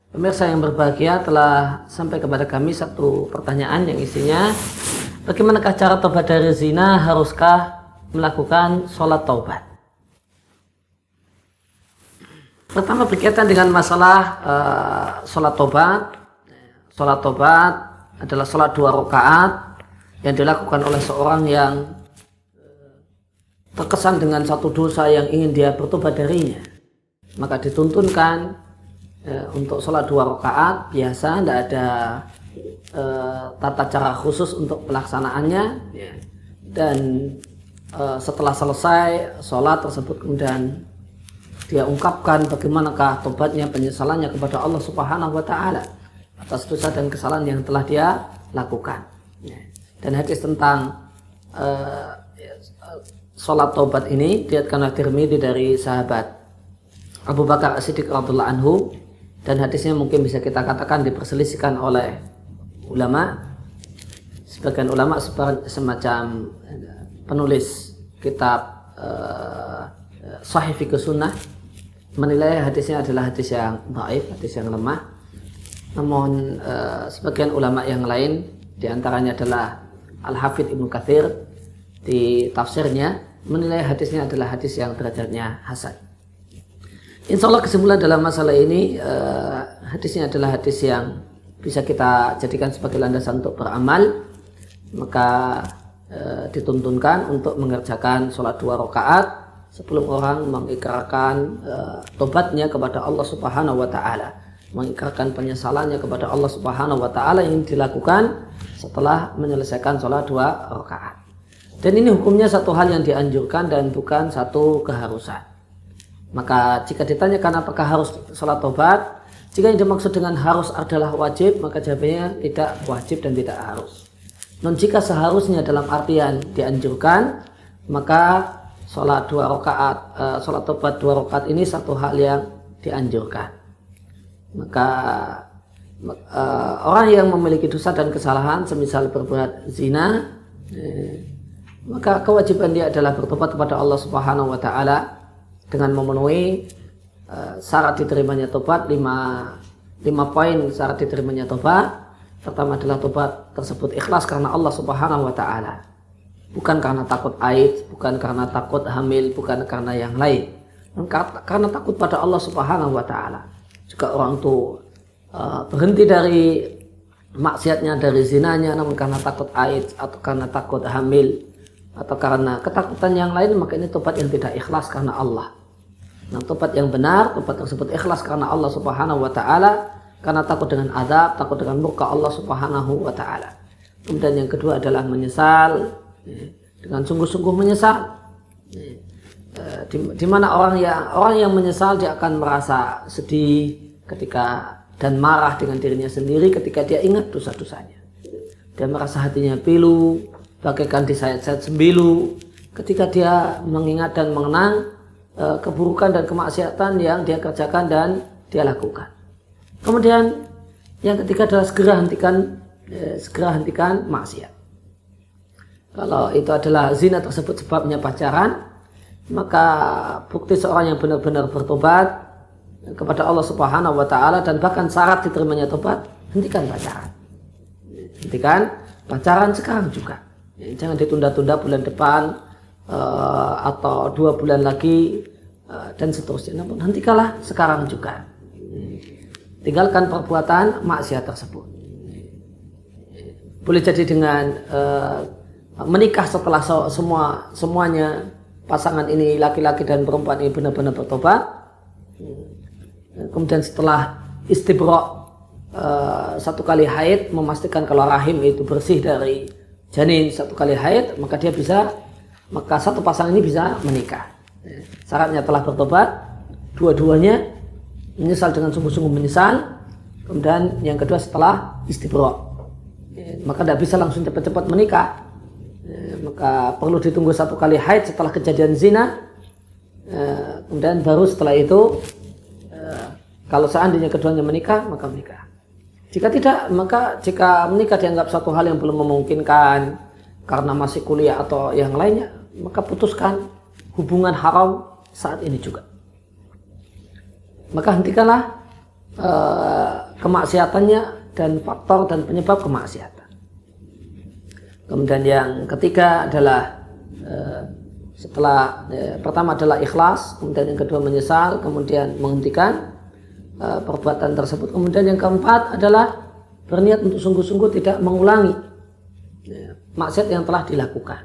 Pemirsa yang berbahagia, telah sampai kepada kami satu pertanyaan yang isinya, bagaimanakah cara taubat dari zina? Haruskah melakukan sholat taubat? Pertama, berkaitan dengan masalah sholat taubat. Sholat taubat adalah sholat 2 rakaat yang dilakukan oleh seorang yang terkesan dengan satu dosa yang ingin dia bertobat darinya. Maka dituntunkan untuk sholat 2 rakaat biasa, tidak ada tata cara khusus untuk pelaksanaannya, dan setelah selesai sholat tersebut kemudian dia ungkapkan bagaimanakah tobatnya, penyesalannya kepada Allah Subhanahu wa Ta'ala atas dosa dan kesalahan yang telah dia lakukan. Dan hadis tentang sholat taubat ini diriwayatkan oleh Tirmidzi dari sahabat Abu Bakar As-Siddiq radhiyallahu anhu, dan hadisnya mungkin bisa kita katakan diperselisihkan oleh ulama. Sebagian ulama semacam penulis kitab Sahih Fiqh Sunnah menilai hadisnya adalah hadis yang dhaif, hadis yang lemah. Namun sebagian ulama yang lain, diantaranya adalah Al-Hafidz Ibnu Katsir di tafsirnya, menilai hadisnya adalah hadis yang derajatnya hasan. Insya Allah kesimpulan dalam masalah ini, hadisnya adalah hadis yang bisa kita jadikan sebagai landasan untuk beramal. Maka dituntunkan untuk mengerjakan sholat 2 rakaat sebelum orang mengikrarkan tobatnya kepada Allah Subhanahu wa Ta'ala, mengikrarkan penyesalannya kepada Allah Subhanahu wa Ta'ala yang dilakukan setelah menyelesaikan sholat 2 rakaat. Dan ini hukumnya satu hal yang dianjurkan dan bukan satu keharusan. Maka jika ditanyakan apakah harus sholat taubat, jika yang dimaksud dengan harus adalah wajib, maka jawabannya tidak wajib dan tidak harus. Non jika seharusnya dalam artian dianjurkan, maka sholat 2 rakaat, sholat taubat 2 rakaat ini satu hal yang dianjurkan. Maka orang yang memiliki dosa dan kesalahan, semisal berbuat zina, maka kewajiban dia adalah bertobat kepada Allah Subhanahu wa Ta'ala dengan memenuhi syarat diterimanya tobat. 5 poin syarat diterimanya tobat. Pertama adalah tobat tersebut ikhlas karena Allah Subhanahu wa Ta'ala, bukan karena takut aid, bukan karena takut hamil, bukan karena yang lain, karena takut pada Allah Subhanahu wa Ta'ala. Juga orang itu berhenti dari maksiatnya, dari zinanya, namun karena takut aid atau karena takut hamil atau karena ketakutan yang lain, maka ini tobat yang tidak ikhlas karena Allah. Nah, tobat yang benar, tobat tersebut ikhlas karena Allah Subhanahu wa Ta'ala, karena takut dengan azab, takut dengan murka Allah Subhanahu wa Ta'ala. Kemudian yang kedua adalah menyesal, dengan sungguh-sungguh menyesal. Di mana orang yang menyesal, dia akan merasa sedih ketika dan marah dengan dirinya sendiri ketika dia ingat dosa-dosanya. Dia merasa hatinya pilu, bagaikan disayat-sayat sembilu ketika dia mengingat dan mengenang keburukan dan kemaksiatan yang dia kerjakan dan dia lakukan. Kemudian yang ketiga adalah segera hentikan maksiat. Kalau itu adalah zina tersebut sebabnya pacaran, maka bukti seorang yang benar-benar bertobat kepada Allah Subhanahu wa Ta'ala dan bahkan syarat diterimanya tobat, hentikan pacaran. Hentikan pacaran sekarang juga. Jangan ditunda-tunda bulan depan atau 2 bulan lagi dan seterusnya. Namun hentikanlah sekarang juga. Tinggalkan perbuatan maksiat tersebut. Boleh jadi dengan menikah setelah semuanya pasangan ini, laki-laki dan perempuan ini benar-benar bertobat. Kemudian setelah istibra' 1 kali haid, memastikan kalau rahim itu bersih dari janin 1 kali haid, maka satu pasangan ini bisa menikah. Syaratnya telah bertobat, dua-duanya menyesal dengan sungguh-sungguh menyesal. Kemudian yang kedua setelah istibra', maka tidak bisa langsung cepat-cepat menikah. Maka perlu ditunggu 1 kali haid setelah kejadian zina. Kemudian baru setelah itu, kalau seandainya keduanya menikah, maka menikah. Jika tidak, maka jika menikah dianggap satu hal yang belum memungkinkan karena masih kuliah atau yang lainnya, maka putuskan hubungan haram saat ini juga. Maka hentikanlah kemaksiatannya dan faktor dan penyebab kemaksiatan. Kemudian yang ketiga adalah pertama adalah ikhlas, kemudian yang kedua menyesal, kemudian menghentikan perbuatan tersebut. Kemudian yang keempat adalah berniat untuk sungguh-sungguh tidak mengulangi maksiat yang telah dilakukan.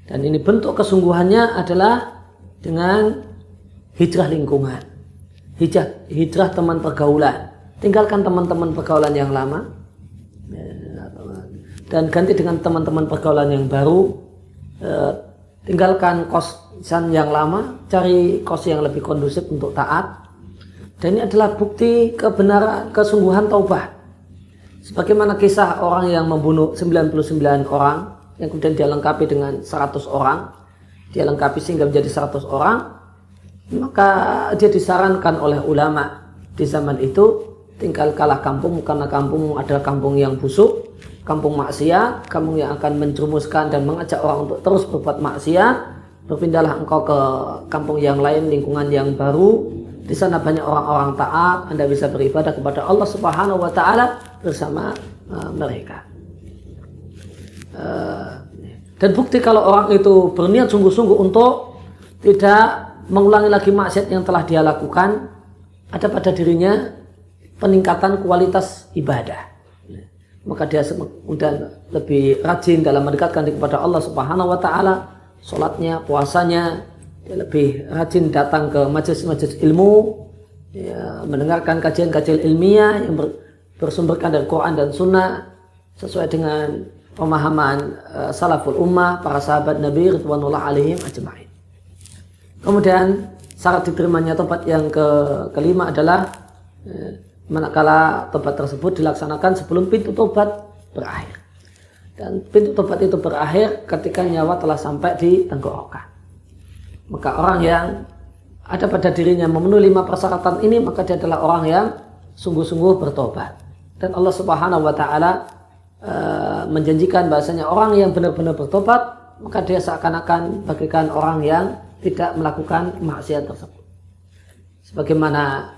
Dan ini bentuk kesungguhannya adalah dengan hijrah lingkungan, hijrah teman pergaulan. Tinggalkan teman-teman pergaulan yang lama dan ganti dengan teman-teman pergaulan yang baru. Tinggalkan kosan yang lama, cari kos yang lebih kondusif untuk taat. Dan ini adalah bukti kebenaran, kesungguhan taubah. Sebagaimana kisah orang yang membunuh 99 orang, yang kemudian dia lengkapi dengan 100 orang, dia lengkapi sehingga menjadi 100 orang, maka dia disarankan oleh ulama di zaman itu, tinggalkanlah kampung, karena kampung adalah kampung yang busuk, kampung maksiat, kampung yang akan menjerumuskan dan mengajak orang untuk terus berbuat maksiat. Berpindahlah engkau ke kampung yang lain, lingkungan yang baru. Di sana banyak orang-orang taat, Anda bisa beribadah kepada Allah Subhanahu wa taala bersama mereka. Dan bukti kalau orang itu berniat sungguh-sungguh untuk tidak mengulangi lagi maksiat yang telah dia lakukan, ada pada dirinya peningkatan kualitas ibadah. Maka dia kemudian lebih rajin dalam mendekatkan diri kepada Allah Subhanahu wa taala, salatnya, puasanya, dia lebih rajin datang ke majelis-majelis ilmu, ya, mendengarkan kajian-kajian ilmiah yang bersumberkan dari Quran dan Sunnah sesuai dengan pemahaman salaful ummah, para sahabat Nabi ridwanullah alaihim ajma'in. Kemudian syarat diterimanya tobat yang kelima adalah manakala tobat tersebut dilaksanakan sebelum pintu tobat berakhir. Dan pintu tobat itu berakhir ketika nyawa telah sampai di tenggorokan. Maka orang yang ada pada dirinya memenuhi 5 persyaratan ini, maka dia adalah orang yang sungguh-sungguh bertobat. Dan Allah Subhanahu wa taala menjanjikan bahasanya orang yang benar-benar bertobat, maka dia seakan-akan bagaikan orang yang tidak melakukan maksiat tersebut. Sebagaimana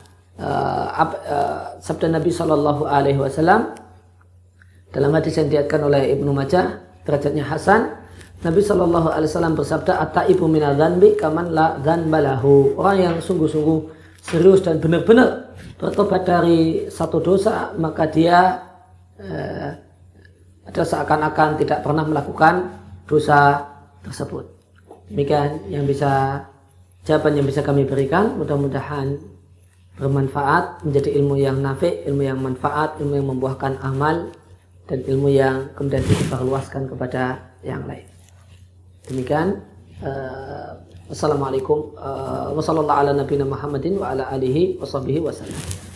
sabda Nabi Shallallahu Alaihi Wasallam dalam hadis yang diriwayatkan oleh Ibnu Majah, derajatnya hasan, Nabi Shallallahu Alaihi Wasallam bersabda, "At-taibu minadz-dzanbi kaman la dzanba lahu." Orang yang sungguh-sungguh serius dan benar-benar bertobat dari satu dosa, maka dia adalah seakan-akan tidak pernah melakukan dosa tersebut. Demikian jawaban yang bisa kami berikan. Mudah-mudahan bermanfaat, menjadi ilmu yang nafi', ilmu yang manfaat, ilmu yang membuahkan amal, dan ilmu yang kemudian disebarluaskan kepada yang lain. Demikian. Wassalamualaikum warahmatullahi wabarakatuh.